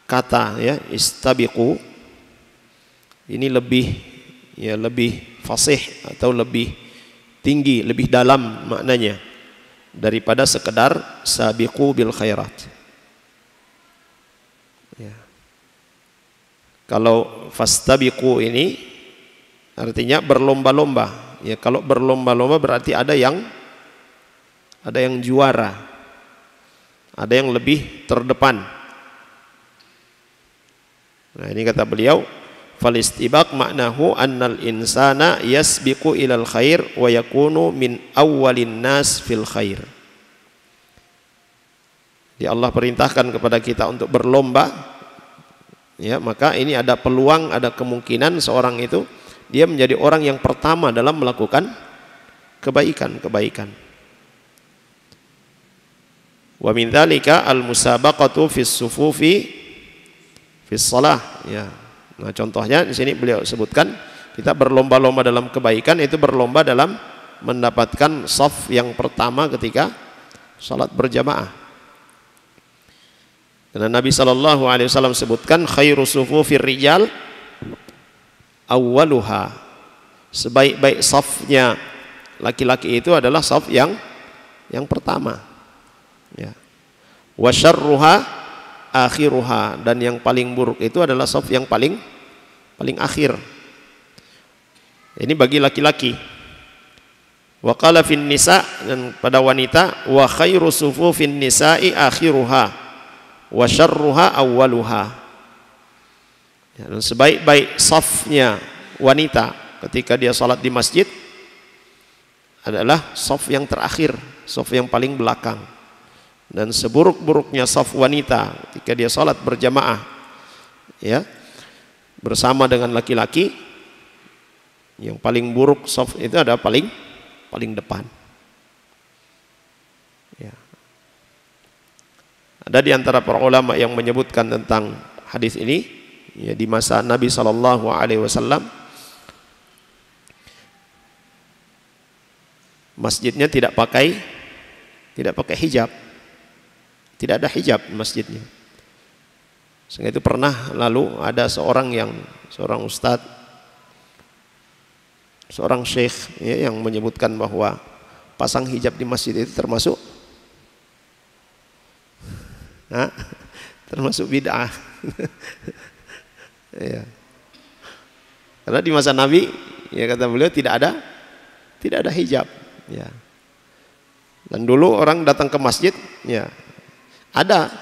kata, ya, istabiqu ini lebih fasih atau lebih tinggi, lebih dalam maknanya daripada sekedar sabiqu bil khairat. Ya. Kalau fastabiqu ini artinya berlomba-lomba. Ya, kalau berlomba-lomba berarti ada yang juara, ada yang lebih terdepan. Nah, ini kata beliau, falistibaq maknahu annal insana yasbiqu ilal khair wa yakunu min awwalin nas fil khair. Jadi Allah perintahkan kepada kita untuk berlomba, ya, maka ini ada peluang, ada kemungkinan seorang itu dia menjadi orang yang pertama dalam melakukan kebaikan. Wa min dzalika al-musabaqatu fis sufufi fis shalah, ya. Nah, contohnya di sini beliau sebutkan kita berlomba-lomba dalam kebaikan, itu berlomba dalam mendapatkan shaf yang pertama ketika salat berjamaah. Karena Nabi sallallahu alaihi wasallam sebutkan khairu sufufir rijal awwaluha, sebaik-baik safnya laki-laki itu adalah saf yang pertama, ya. Wa syarruha akhiruha, dan yang paling buruk itu adalah saf yang paling akhir. Ini bagi laki-laki. Wa qala fin nisa, dan pada wanita, wa khairu sufufin nisa'i akhiruha wa syarruha awwaluha. Ya, dan sebaik-baik safnya wanita ketika dia salat di masjid adalah saf yang terakhir, saf yang paling belakang. Dan seburuk-buruknya saf wanita ketika dia salat berjamaah, ya, bersama dengan laki-laki, yang paling buruk saf itu adalah paling depan. Ya. Ada di antara para ulama yang menyebutkan tentang hadis ini, ya, di masa Nabi sallallahu alaihi wasallam masjidnya tidak pakai hijab, tidak ada hijab di masjidnya. Sehingga itu pernah lalu ada seorang ustadz, seorang syekh, ya, yang menyebutkan bahwa pasang hijab di masjid itu termasuk bid'ah. Ya. Karena di masa Nabi, ya kata beliau tidak ada hijab, ya. Dan dulu orang datang ke masjid, ya, ada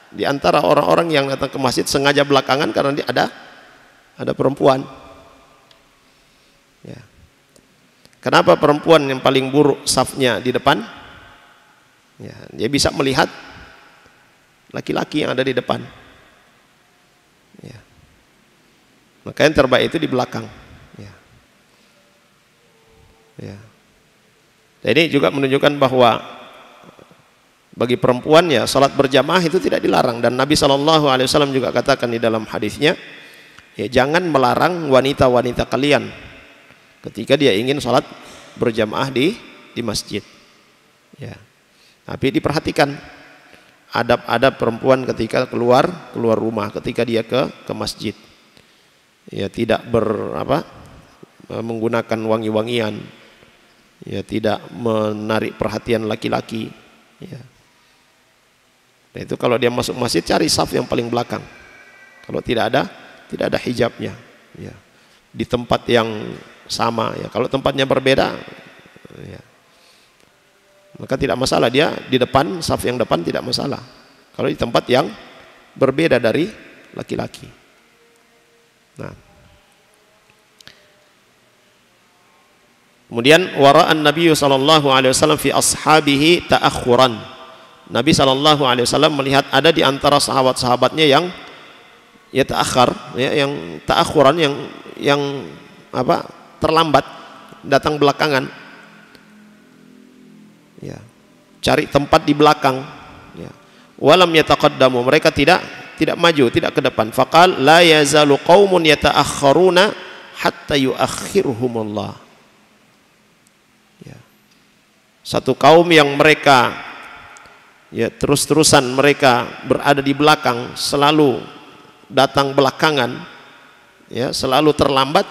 di antara orang-orang yang datang ke masjid sengaja belakangan karena dia ada perempuan. Ya. Kenapa perempuan yang paling buruk safnya di depan? Ya, dia bisa melihat laki-laki yang ada di depan. Ya. Maka yang terbaik itu di belakang. Ya. Ya. Jadi juga menunjukkan bahwa bagi perempuan ya salat berjamaah itu tidak dilarang, dan Nabi SAW juga katakan di dalam hadisnya, ya jangan melarang wanita-wanita kalian ketika dia ingin salat berjamaah di masjid. Ya. Tapi diperhatikan adab-adab perempuan ketika keluar rumah, ketika dia ke masjid. Ya tidak menggunakan wangi-wangian. Ya tidak menarik perhatian laki-laki. Ya. Nah, itu kalau dia masuk masjid cari saf yang paling belakang. Kalau tidak ada hijabnya. Ya. Di tempat yang sama. Ya. Kalau tempatnya berbeda, ya. Maka tidak masalah, dia di depan, saf yang depan tidak masalah. Kalau di tempat yang berbeda dari laki-laki. Nah. Kemudian wara'an Nabi sallallahu alaihi wasallam fi ashabihi ta'akhuran. Nabi sallallahu alaihi wasallam melihat ada di antara sahabat-sahabatnya yang ya ta'akhir, ya, yang ta'akhuran, yang terlambat, datang belakangan. Ya, cari tempat di belakang. Ya. Walam yataqaddamu, mereka tidak maju, tidak ke depan. Faqal la yazalu qaumun yata'akhkharuna hatta yuakhirhumullah. Ya. Satu kaum yang mereka ya terus-terusan mereka berada di belakang, selalu datang belakangan, ya, selalu terlambat,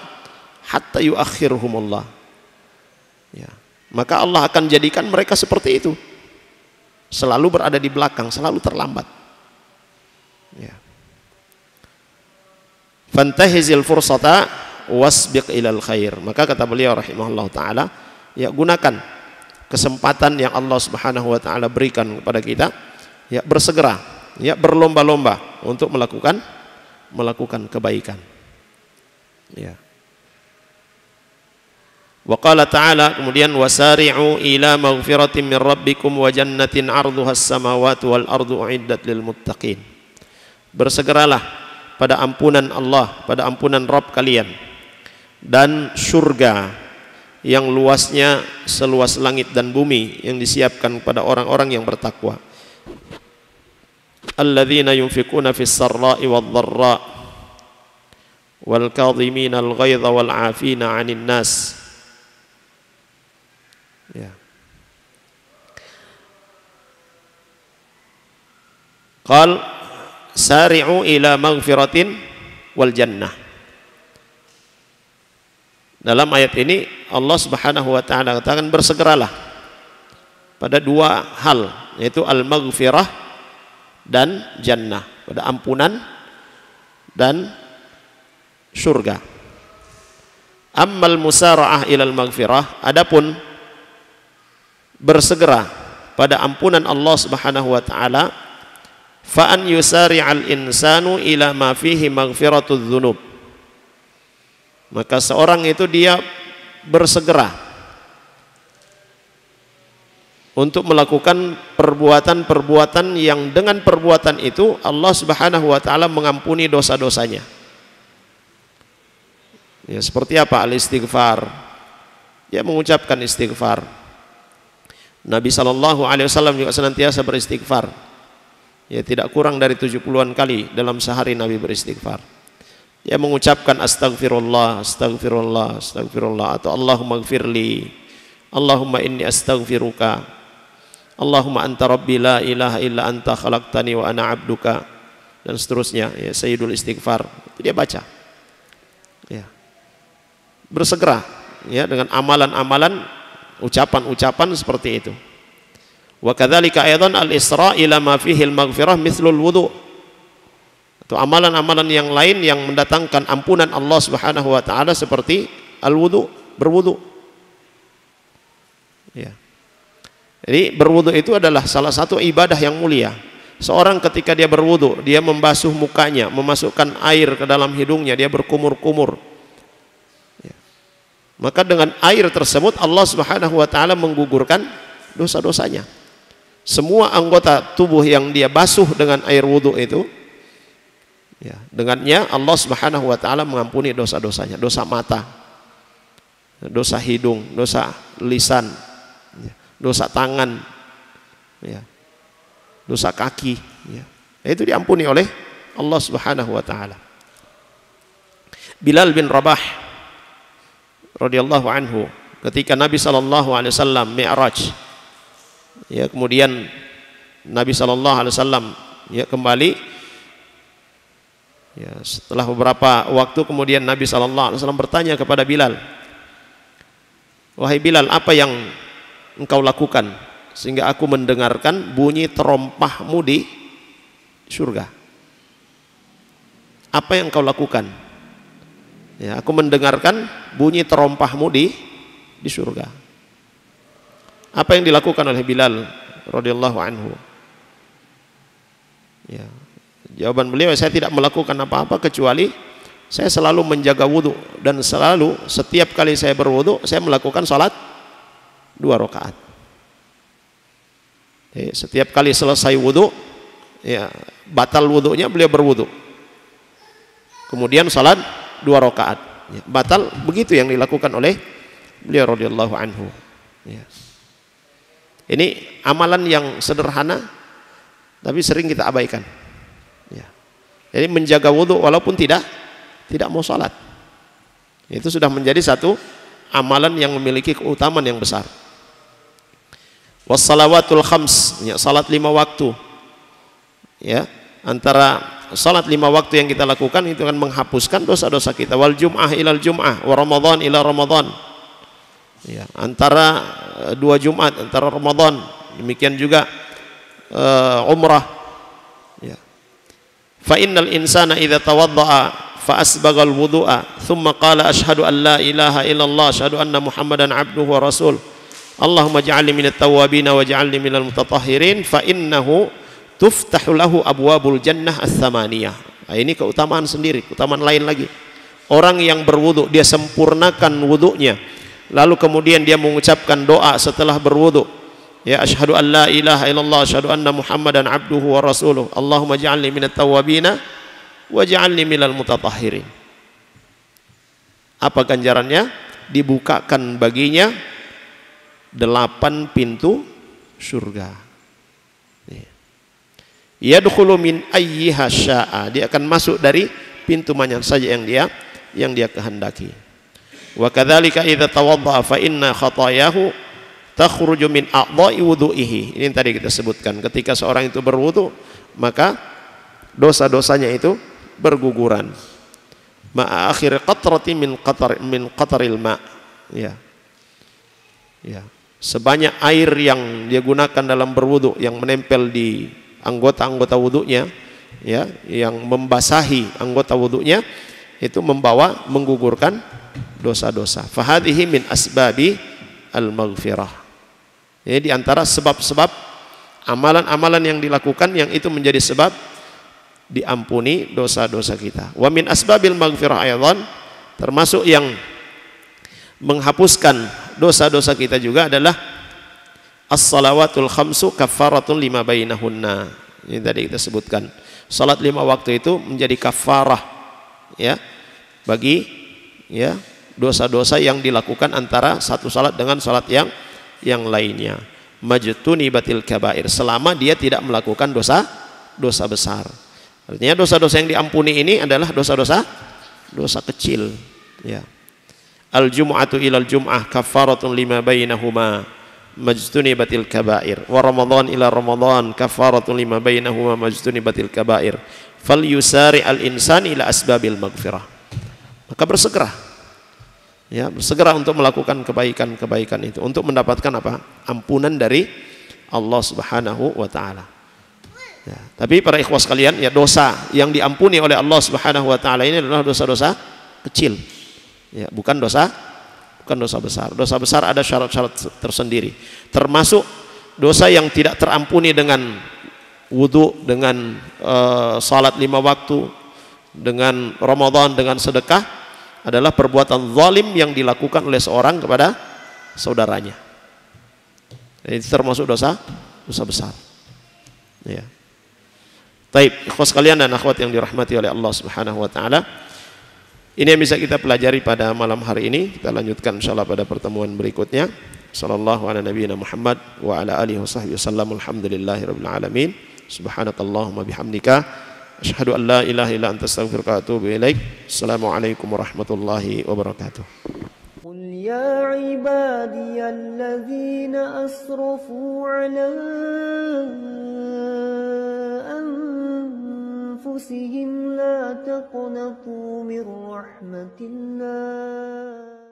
hatta yuakhirhumullah. Ya. Maka Allah akan jadikan mereka seperti itu, selalu berada di belakang, selalu terlambat. Ya. Fantahizil fursata wasbiq ilal khair. Maka kata beliau rahimahullah ta'ala, ya gunakan kesempatan yang Allah subhanahu wa ta'ala berikan kepada kita, ya bersegera, ya berlomba-lomba untuk melakukan kebaikan. Ya. Wa qala ta'ala, kemudian wasari'u ila maghfiratin min rabbikum wa jannatin 'arduhas samawati wal ardu uiddat lil muttaqin. Bersegeralah pada ampunan Allah, pada ampunan Rabb kalian, dan surga yang luasnya seluas langit dan bumi yang disiapkan kepada orang-orang yang bertakwa. Alladzina yunfikuna fis sarra'i wad dharra wal kadhimina al ghaidha wal 'afina 'anil nas. Ya. Qal sari'u ila maghfiratin wal jannah. Dalam ayat ini Allah Subhanahu wa taala katakan bersegeralah pada dua hal, yaitu al-maghfirah dan jannah, pada ampunan dan surga. Ammal musara'ah ilal maghfirah, adapun bersegera pada ampunan Allah Subhanahu wa taala, fa an yusari'al insanu ila ma fihi maghfiratudz dzunub. Maka seorang itu dia bersegera untuk melakukan perbuatan-perbuatan yang dengan perbuatan itu Allah Subhanahu wa taala mengampuni dosa-dosanya. Ya, seperti apa? Al-istighfar. Ya, mengucapkan istighfar. Nabi SAW juga senantiasa beristighfar. Ya, tidak kurang dari 70-an kali dalam sehari Nabi beristighfar. Ya, mengucapkan astagfirullah, astagfirullah, astagfirullah, atau Allahumma gfirli, Allahumma inni astaghfiruka, Allahumma anta rabbi la ilaha illa anta khalaqtani wa ana abduka, dan seterusnya. Ya, sayyidul istighfar itu dia baca. Ya, bersegera ya dengan amalan-amalan, ucapan-ucapan seperti itu. Wa kadzalika aidan al-isra ila ma fihi al-maghfirah mithlul wudu. Atau amalan-amalan yang lain yang mendatangkan ampunan Allah Subhanahu wa taala seperti al-wudu, berwudu. Ya. Jadi berwudu itu adalah salah satu ibadah yang mulia. Seorang ketika dia berwudu, dia membasuh mukanya, memasukkan air ke dalam hidungnya, dia berkumur-kumur. Ya. Maka dengan air tersebut Allah Subhanahu wa taala menggugurkan dosa-dosanya. Semua anggota tubuh yang dia basuh dengan air wudu itu, ya, dengannya Allah Subhanahu wa taala mengampuni dosa-dosanya, dosa mata, dosa hidung, dosa lisan, ya, dosa tangan, ya, dosa kaki, ya. Itu diampuni oleh Allah Subhanahu wa taala. Bilal bin Rabah radhiyallahu anhu ketika Nabi sallallahu alaihi wasallam Mi'raj, ya, kemudian Nabi sallallahu alaihi wasallam ya kembali, ya, setelah beberapa waktu kemudian Nabi sallallahu alaihi wasallam bertanya kepada Bilal, "Wahai Bilal, apa yang engkau lakukan sehingga aku mendengarkan bunyi terompahmu di surga? Apa yang engkau lakukan?" Ya, aku mendengarkan bunyi terompahmu di surga. Apa yang dilakukan oleh Bilal radhiyallahu anhu? Ya, jawaban beliau, saya tidak melakukan apa-apa kecuali saya selalu menjaga wudu, dan selalu setiap kali saya berwudu saya melakukan salat 2 rakaat. Setiap kali selesai wudu, ya, batal wudunya beliau berwudu, kemudian salat 2 rakaat, ya, batal. Begitu yang dilakukan oleh beliau radhiyallahu anhu. Ya. Ini amalan yang sederhana tapi sering kita abaikan. Ya. Jadi menjaga wudu walaupun tidak mau salat, itu sudah menjadi satu amalan yang memiliki keutamaan yang besar. Wassalawatul khams, ya, salat 5 waktu. Ya, antara salat 5 waktu yang kita lakukan itu akan menghapuskan dosa-dosa kita. Wal jum'ah ilal jum'ah, wa ramadhan ila ramadhan. Ya, antara 2 Jumat, antara Ramadan, demikian juga umrah. Ya. Fa innal insana idza tawaddaa fa asbaghal wudu'a thumma qala asyhadu an la ilaha illallah asyhadu anna muhammadan abduhu wa rasul Allahumma ij'alni minat tawwabin waj'alni minal mutatahhirin fa innahu tuftahu lahu abwabul jannah ats-tsamaniyah. Nah, ini keutamaan sendiri, keutamaan lain lagi. Orang yang berwudu, dia sempurnakan wudunya, lalu kemudian dia mengucapkan doa setelah berwudu, ya, asyhadu an la ilaha illallah asyhadu anna muhammadan abduhu wa rasuluh Allahumma ij'alni minat tawwabin waj'alni minal mutatahhirin. Apa ganjarannya? Dibukakan baginya 8 pintu surga. Yadkhulu min ayyiha syaa, dia akan masuk dari pintu mana saja yang dia kehendaki. Wa kadzalika idza tawaddaa fa inna khatayahu takhruju min a'dha'i wudu'ihi. Ini yang tadi kita sebutkan, ketika seorang itu berwudu maka dosa-dosanya itu berguguran. Ma'a akhir qatrati min qataril ma'. Ya. Ya. Sebanyak air yang dia gunakan dalam berwudu yang menempel di anggota-anggota wudunya, ya, yang membasahi anggota wudunya, itu menggugurkan dosa-dosa. Fahadhihi min asbabi al-maghfirah. Jadi di antara sebab-sebab amalan-amalan yang dilakukan yang itu menjadi sebab diampuni dosa-dosa kita. Wa min asbabil maghfirah aydan, termasuk yang menghapuskan dosa-dosa kita juga adalah as-salawatul khamsu kaffaratun lima bainahunna. Ini tadi kita sebutkan. Salat 5 waktu itu menjadi kafarah, ya, bagi, ya, dosa-dosa yang dilakukan antara satu salat dengan salat yang lainnya. Majtuni batil kabair, selama dia tidak melakukan dosa besar. Artinya dosa-dosa yang diampuni ini adalah dosa kecil, ya. Al-jum'atu ilal jum'ah kafaratun lima bainahuma majtunibatil kabair wa ramadhan ila ramadhan kafaratun lima bainahuma majtunibatil kabair fal yusari al insan ila asbabil maghfirah. Maka bersegera, ya, bersegera untuk melakukan kebaikan-kebaikan itu untuk mendapatkan apa? Ampunan dari Allah Subhanahu wa taala. Ya, tapi para ikhwas sekalian, ya dosa yang diampuni oleh Allah Subhanahu wa taala ini adalah dosa-dosa kecil. Ya, bukan dosa besar. Dosa besar ada syarat-syarat tersendiri. Termasuk dosa yang tidak terampuni dengan wudu, dengan salat 5 waktu, dengan Ramadan, dengan sedekah, adalah perbuatan zalim yang dilakukan oleh seorang kepada saudaranya. Ini termasuk dosa besar. Ya. Baik, ikhwas sekalian dan akhwat yang dirahmati oleh Allah Subhanahu wa taala. Ini yang bisa kita pelajari pada malam hari ini. Kita lanjutkan insyaallah pada pertemuan berikutnya. Sallallahu ala nabiyina Muhammad wa ala alihi wasahbihi wasallam. Alhamdulillahirabbil alamin. Subhanakallahumma bihamdika asyhadu an la ilaha illa anta astaghfiruka wa atubu ilaik. Assalamualaikum warahmatullahi wabarakatuh. قل يا عبادي الذين أسرفوا على أنفسهم لا تقنطوا من رحمة الله